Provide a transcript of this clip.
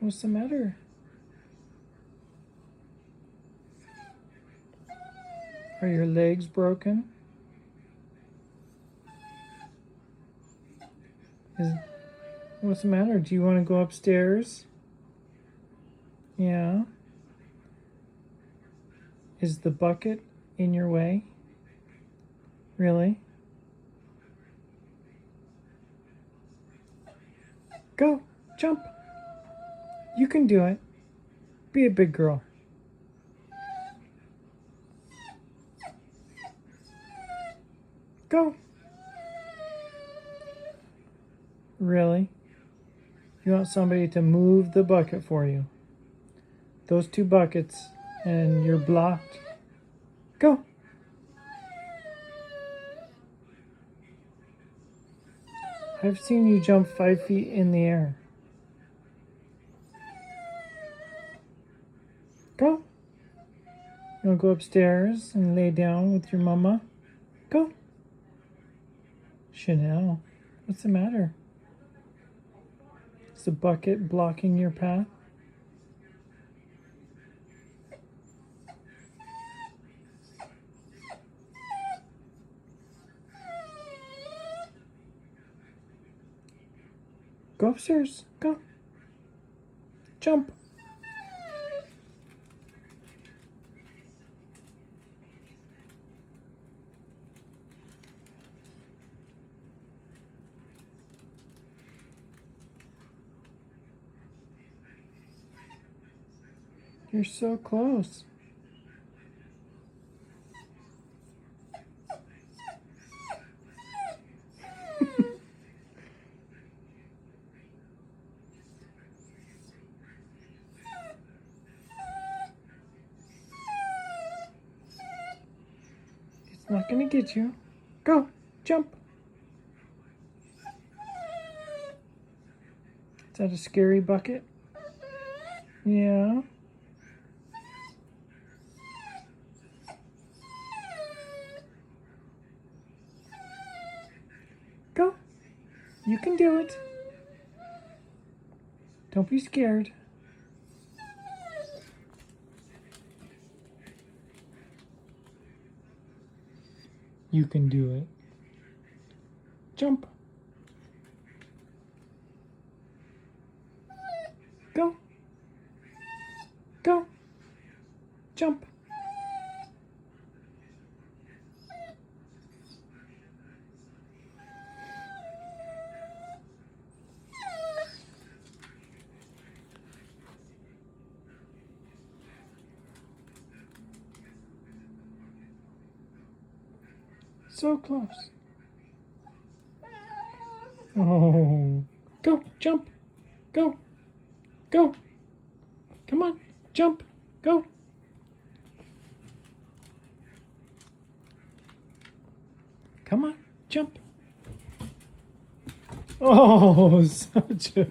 What's the matter? Are your legs broken? What's the matter? Do you want to go upstairs? Yeah. Is the bucket in your way? Really? Go, jump. You can do it. Be a big girl. Go. Really? You want somebody to move the bucket for you. Those two buckets, and you're blocked. Go. I've seen you jump 5 feet in the air. Go. You want to go upstairs and lay down with your mama? Go. Chanel, what's the matter? Is the bucket blocking your path? Go upstairs. Go. Jump. You're so close. It's not going to get you. Go. Jump. Is that a scary bucket? Yeah. Go. You can do it. Don't be scared. You can do it. Jump. Go. Go. Jump. So close. Oh. Go. Jump. Go. Go. Come on. Jump. Go. Come on. Jump. Oh, such a